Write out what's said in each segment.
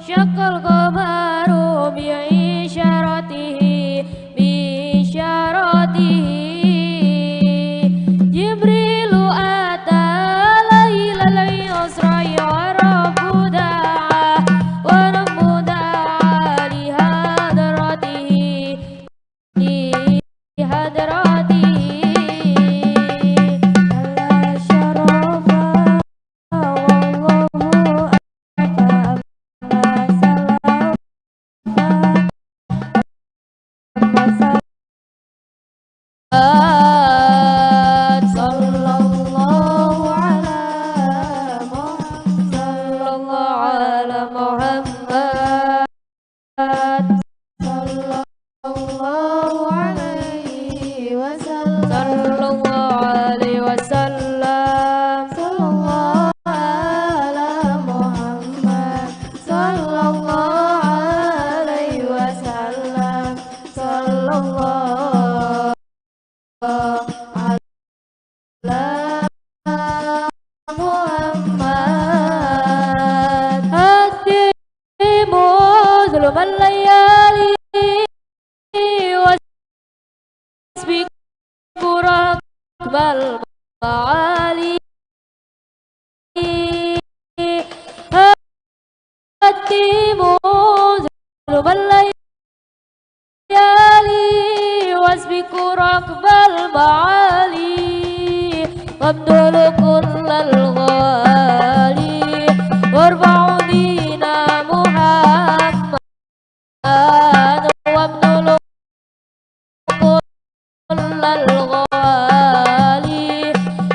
syaqqal qamaru bi'isyaratihi Jibrilu ata lailal yusra ya Rabbu da'a wa Rabbu da'a li hadratihi ala syarafa wallahu aba sallallahu ala Muhammad sallallahu alaihi wasallam sallallahu alaihi wasallam sallallahu ala Muhammad sallallahu alaihi wasallam sallallahu ala Muhammad hatimu zulman layali wasbiku rakbal ma'ali hatimu zulman layali wasbiku rakbal ma'ali wabdul kullal ghali warfa'u dina Muhammad wabdul kullal ghali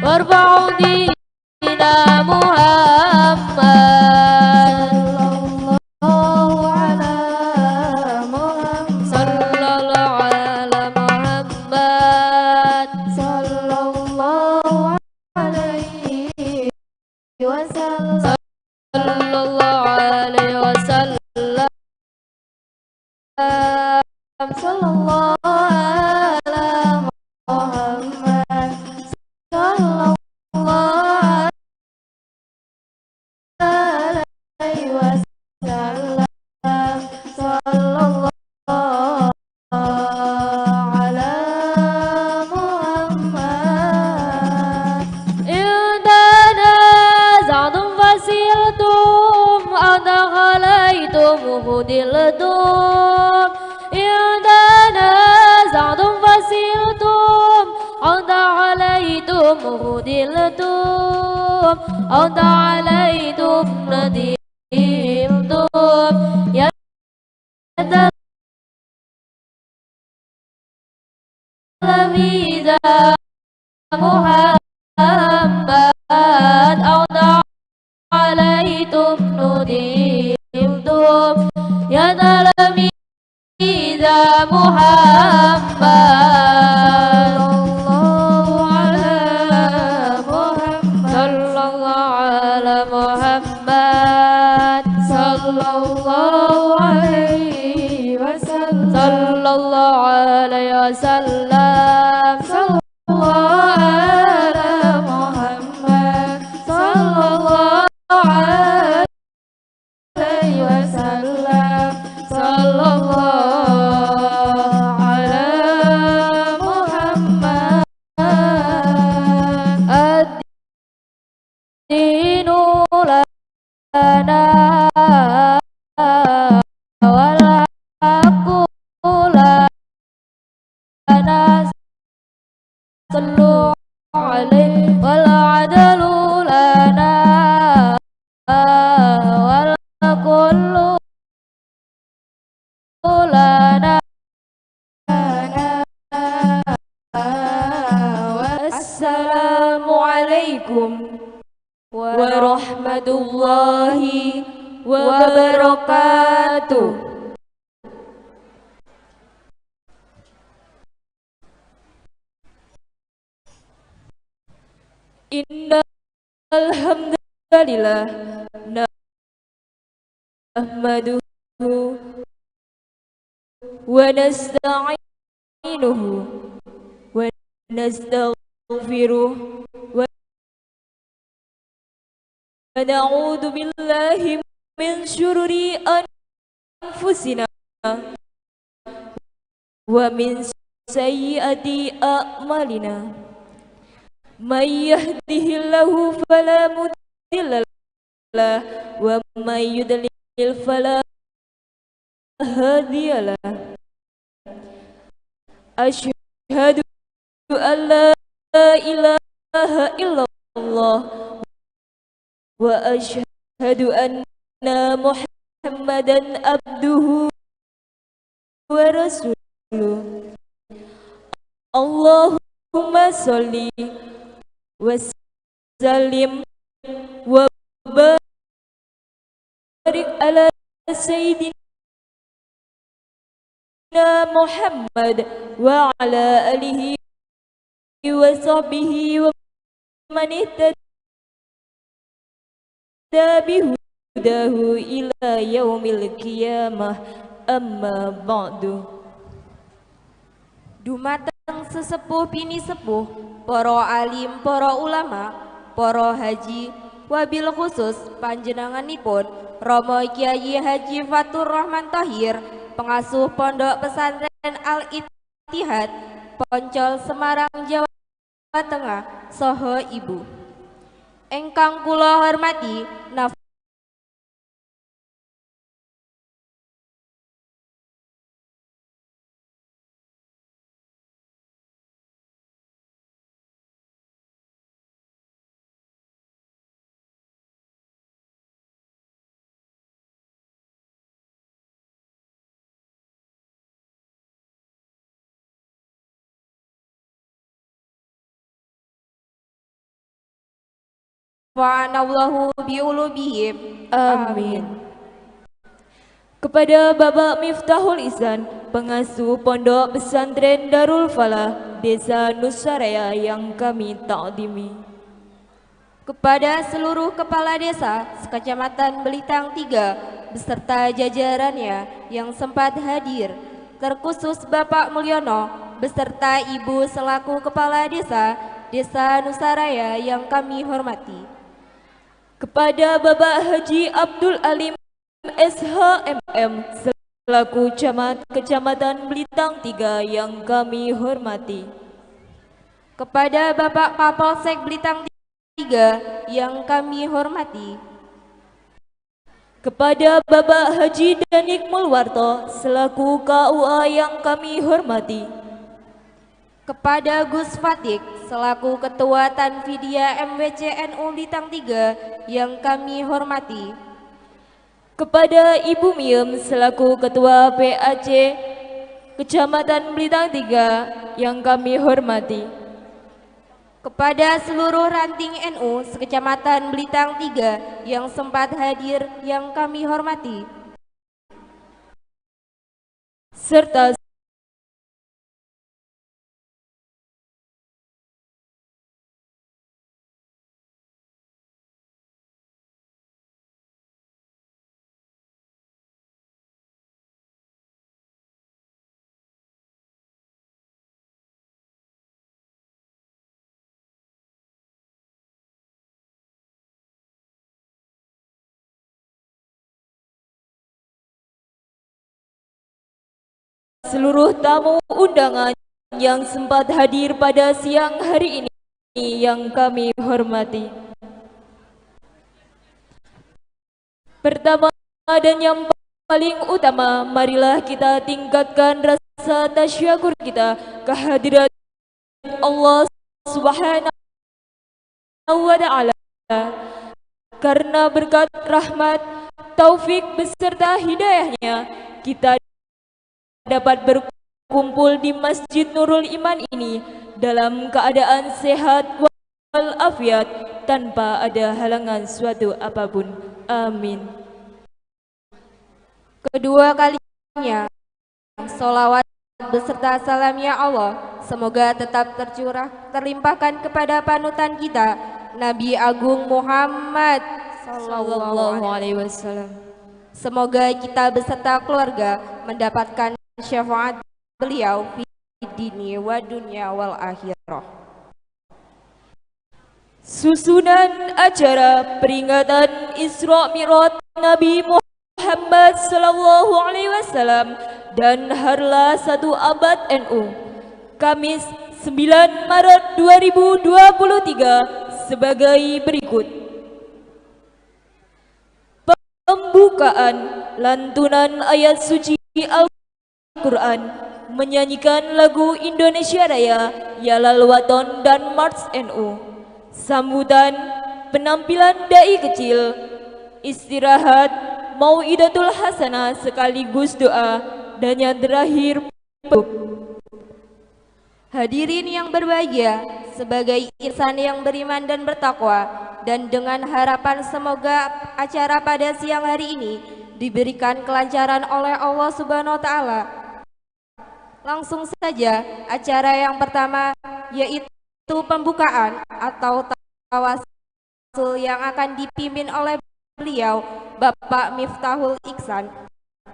warfa'u dina Muhammad sallallahu ala Muhammad sallallahu ala Muhammad sallallahu alaihi wasallam sallallahu alaihi wasallam sallallahu ala Muhammad sallallahu alaihi wasallam sallallahu ala Muhammad indana za'dum fasiltum adaghalaitum hudiltum indana za'dum fasiltum adaghalaitum hudiltum adaghalaitum nadimtum ya Talamiza Muhammad adaghalaitum nudimtum ya Talamiza Muhammad sallallahu ala Muhammad sallallahu alaihi wasallam sallallahu alaihi wasallam sallallahu ala Muhammad sallallahu alaihi wasallam sallallahu ala Muhammad ad-dinu lana wal haqqu lana sallu alaihi wal adalu lana wal kullu lana Assalamualaikum warahmatullahi wabarakatuh. Innal hamdalillah nahmaduhu wa nasta'inuhu wa nastaghfiruh wa ونعوذ بالله من شرور أنفسنا ومن سيئات أعمالنا من يهده الله فلا مضل له ومن يضلل فلا هادي له أشهد أن لا إله إلا الله وأشهد أن محمدا عبده ورسوله اللهم صل وسلم وبارك على سيدنا محمد وعلى آله وصحبه ومن اهتدى بهداه إلى يوم القيامة أما بعد. Dumateng sesepuh bini sepuh, para alim, para ulama, para haji, wabil khusus panjenenganipun Romo Kiai Haji Fatur Rahman Thohir, pengasuh Pondok Pesantren Al-Ittihad, Poncol Semarang, Jawa Tengah, saha ibu. Ingkang kula hormati Fa'anallahu bi'ulubihim. Amin. Kepada Bapak Miftahul Ihsan, pengasuh Pondok Pesantren Darul Falah, Desa Nusaraya yang kami takdimi. Kepada seluruh kepala desa sekecamatan Belitang 3 beserta jajarannya yang sempat hadir, terkhusus Bapak Mulyono beserta Ibu selaku kepala desa Desa Nusaraya yang kami hormati. Kepada Bapak Haji Abdul Alim SHMM selaku Camat Kecamatan Belitang 3 yang kami hormati. Kepada Bapak Kapolsek Belitang 3 yang kami hormati. Kepada Bapak Haji Danik Mulwarto selaku KUA yang kami hormati. Kepada Gus Fatik selaku Ketua Tanfidia MWCNU Belitang 3 yang kami hormati. Kepada Ibu Miem selaku Ketua PAC Kecamatan Belitang 3 yang kami hormati. Kepada seluruh ranting NU sekecamatan Belitang 3 yang sempat hadir yang kami hormati. Serta seluruh tamu undangan yang sempat hadir pada siang hari ini yang kami hormati. Pertama dan yang paling utama, marilah kita tingkatkan rasa tasyukur kita kehadirat Allah Subhanahu wa Ta'ala, karena berkat rahmat, taufik beserta hidayahnya kita dapat berkumpul di Masjid Nurul Iman ini dalam keadaan sehat walafiat tanpa ada halangan suatu apapun. Amin. Kedua kalinya, sholawat beserta salam ya Allah semoga tetap terlimpahkan kepada panutan kita Nabi Agung Muhammad Sallallahu Alaihi Wasallam. Semoga kita beserta keluarga mendapatkan syafaat beliau di dini wa dunya wal akhirah. Susunan acara peringatan Isra Mi'raj Nabi Muhammad sallallahu alaihi wasallam dan Harlah 1 Abad NU. Kamis 9 Maret 2023 sebagai berikut. Pembukaan lantunan ayat suci Al-Quran, menyanyikan lagu Indonesia Raya, Yalal Waton dan March NU. Sambutan penampilan dai kecil, istirahat, mau'idatul hasanah sekaligus doa, dan yang terakhir Hadirin yang berbahagia, sebagai insan yang beriman dan bertakwa, dan dengan harapan semoga acara pada siang hari ini diberikan kelancaran oleh Allah Subhanahu wa Ta'ala. Langsung saja acara yang pertama, yaitu pembukaan atau tawasul yang akan dipimpin oleh beliau, Bapak Miftahul Ihsan.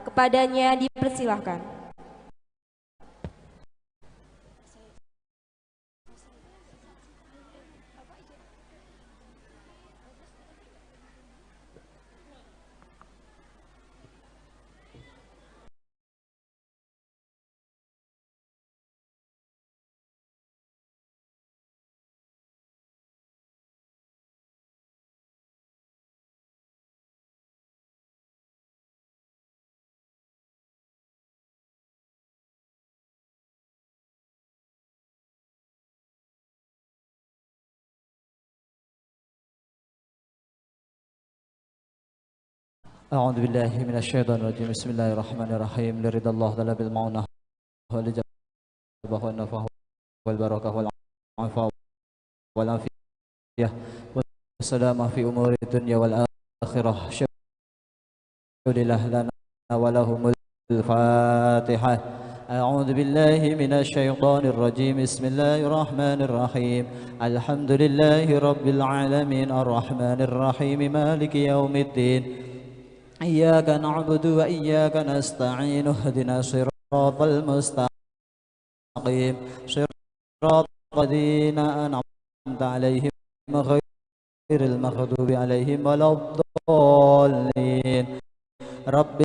Kepadanya dipersilahkan. أعوذ بالله من الشيطان الرجيم بسم الله الرحمن الرحيم لرضا الله طلب المعونة والإجابة والنفع والبركة والعفو والعافية والسلامة في أمور الدنيا والآخرة شكر لله لنا ولهم الفاتحة أعوذ بالله من الشيطان الرجيم بسم الله الرحمن الرحيم الحمد لله رب العالمين الرحمن الرحيم مالك يوم الدين إياك نعبد وإياك نستعين اهدنا الصراط المستقيم صراط الذين أنعمت عليهم غير المغضوب عليهم ولا الضالين رب